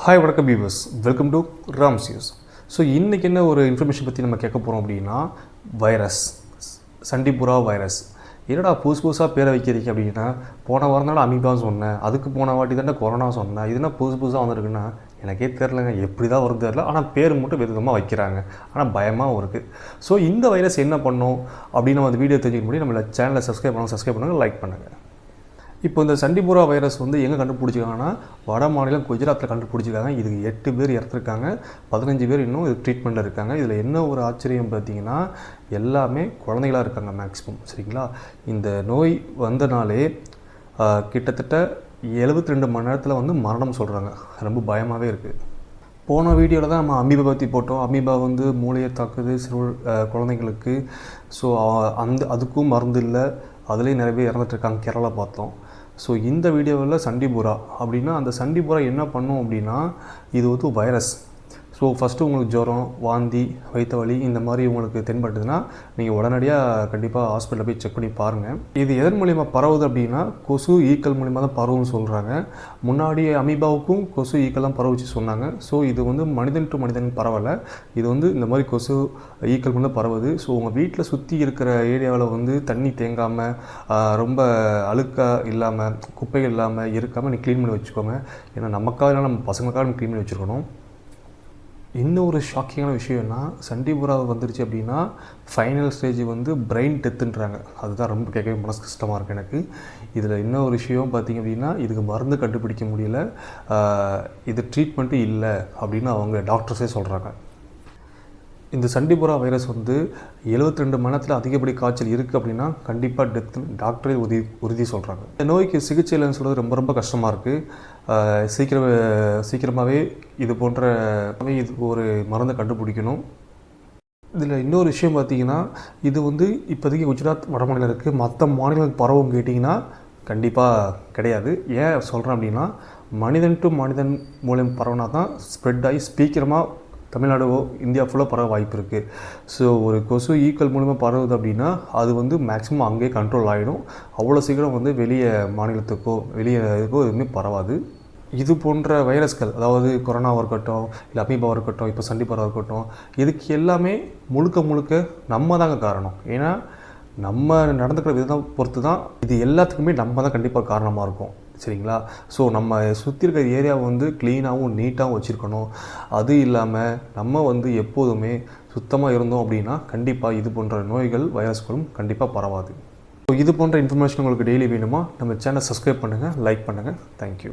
Hi வணக்கம் viewers, welcome to rams news. So இன்றைக்கி என்ன ஒரு இன்ஃபர்மேஷன் பற்றி நம்ம கேட்க போகிறோம் அப்படின்னா, வைரஸ், சண்டிபுரா வைரஸ். என்னடா புதுசாக பேரை வைக்கிறீங்க அப்படின்னா, போன வாரம் தானே அமீபா சொன்னேன், அதுக்கு போன வாட்டி தானே கொரோனா சொன்னேன், இது என்ன புதுசாக வந்திருக்குன்னா எனக்கே தெரிலங்க, எப்படி தான் வருது தெரில. ஆனால் பேர் மட்டும் விதமாக வைக்கிறாங்க, ஆனால் பயமாகவும் இருக்குது. ஸோ இந்த வைரஸ் என்ன பண்ணும் அப்படின்னு நம்ம அந்த வீடியோ தெரிஞ்சுக்க முடியும். நம்மள சேனலை சப்ஸ்கிரைப் பண்ணுங்கள், லைக் பண்ணுங்கள். இப்போ இந்த சண்டிபுரா வைரஸ் எங்கே கண்டுபிடிச்சிருக்காங்கன்னா, வட மாநிலம் குஜராத்தில் கண்டுபிடிச்சிருக்காங்க. இதுக்கு 8 பேர் இறந்துருக்காங்க, 15 பேர் இன்னும் இது ட்ரீட்மெண்ட்டில் இருக்காங்க. இதில் என்ன ஒரு ஆச்சரியம் பார்த்தீங்கன்னா, எல்லாமே குழந்தைகளாக இருக்காங்க மேக்ஸிமம். சரிங்களா? இந்த நோய் வந்தனாலே கிட்டத்தட்ட 72 மணி நேரத்தில் மரணம் சொல்கிறாங்க. ரொம்ப பயமாகவே இருக்குது. போன வீடியோவில் தான் நம்ம அமீபா பற்றி போட்டோம். அமீபா மூளையை தாக்குது குழந்தைங்களுக்கு. ஸோ அதுக்கும் மருந்து இல்லை, அதுலேயும் நிறைய பேர் இறந்துட்டுருக்காங்க. கேரளா பார்த்தோம். ஸோ இந்த வீடியோவில் சண்டிபுரா அப்படின்னா, அந்த சண்டிபுரா என்ன பண்ணும் அப்படின்னா, இது வைரஸ். ஸோ ஃபஸ்ட்டு உங்களுக்கு ஜுரம், வாந்தி, வயிற்று வலி இந்த மாதிரி உங்களுக்கு தென்பட்டுதுன்னா நீங்கள் உடனடியாக கண்டிப்பாக ஹாஸ்பிட்டலில் போய் செக் பண்ணி பாருங்கள். இது எதன் மூலிமா பரவுது அப்படின்னா, கொசு ஈக்கள் மூலிமா தான் பரவுன்னு சொல்கிறாங்க. முன்னாடி அமீபாவுக்கும் கொசு ஈக்கள் தான் பரவுச்சு சொன்னாங்க. ஸோ இது மனிதன் டு மனிதன் பரவலை, இது இந்த மாதிரி கொசு ஈக்கள் மூலம் பரவுது. ஸோ உங்கள் வீட்டில் சுற்றி இருக்கிற ஏரியாவில் தண்ணி தேங்காமல், ரொம்ப அழுக்காக இல்லாமல், குப்பைகள் இல்லாமல் இருக்காமல் நீங்கள் க்ளீன் பண்ணி வச்சுக்கோங்க. ஏன்னா நமக்காக நம்ம பசங்களுக்காக நம்ம க்ளீன் பண்ணி வச்சுருக்கணும். இன்னொரு ஷாக்கிங்கான விஷயம்னா, சண்டிபுரா வந்துருச்சு அப்படின்னா ஃபைனல் ஸ்டேஜ் பிரெயின் டெத்துன்றாங்க. அதுதான் ரொம்ப கேட்கவே மனசு கஷ்டமாக இருக்குது எனக்கு. இதில் இன்னொரு விஷயம் பார்த்திங்க அப்படின்னா, இதுக்கு மருந்து கண்டுபிடிக்க முடியல, இது ட்ரீட்மெண்ட்டும் இல்லை அப்படின்னு அவங்க டாக்டர்ஸே சொல்கிறாங்க. இந்த சண்டிபுரா வைரஸ் 72 மணி நேரத்தில் அதிகப்படி காய்ச்சல் இருக்குது அப்படின்னா கண்டிப்பாக டெத்து டாக்டரே உறுதி சொல்கிறாங்க. இந்த நோய்க்கு சிகிச்சை இல்லைன்னு சொல்கிறது ரொம்ப ரொம்ப கஷ்டமாக இருக்குது. சீக்கிரமாகவே இது ஒரு மருந்தை கண்டுபிடிக்கணும். இதில் இன்னொரு விஷயம் பார்த்திங்கன்னா, இது இப்போதைக்கு குஜராத் வட மாநிலம் இருக்குது. மற்ற மாநிலங்களுக்கு பரவும் கேட்டிங்கன்னா கண்டிப்பாக கிடையாது. ஏன் சொல்கிறேன் அப்படின்னா, மனிதன் டு மனிதன் மூலம் பரவுனா தான் ஸ்ப்ரெட் ஆகி சீக்கிரமாக தமிழ்நாடுவோ இந்தியா ஃபுல்லாக பரவ வாய்ப்பு இருக்குது. ஸோ ஒரு கொசு ஈக்கள் மூலமாக பரவுது அப்படின்னா அது மேக்ஸிமம் அங்கேயே கண்ட்ரோல் ஆகிடும். அவ்வளோ சீக்கிரம் வெளியே மாநிலத்துக்கோ வெளியே இதுக்கோ எதுவுமே பரவாது. இது போன்ற வைரஸ்கள், அதாவது கொரோனாவாக இருக்கட்டும், இல்லை அமீபாவாக இருக்கட்டும், இப்போ சண்டிபுரா இருக்கட்டும், இதுக்கு எல்லாமே முழுக்க நம்ம தாங்க காரணம். ஏன்னா நம்ம நடந்துக்கிற விதம் பொறுத்து தான் இது எல்லாத்துக்குமே நம்ம தான் கண்டிப்பாக காரணமாக இருக்கும். சரிங்களா? ஸோ நம்ம சுற்றி இருக்கிற ஏரியாவை க்ளீனாகவும் நீட்டாகவும் வச்சுருக்கணும். அது இல்லாமல் நம்ம எப்போதுமே சுத்தமாக இருந்தோம் அப்படின்னா கண்டிப்பாக இது போன்ற நோய்கள், வைரஸ்களும் கண்டிப்பாக பரவாது. ஸோ இது போன்ற இன்ஃபர்மேஷன் உங்களுக்கு டெய்லி வேணுமா, நம்ம சேனலை சப்ஸ்கிரைப் பண்ணுங்கள், லைக் பண்ணுங்கள். தேங்க்யூ.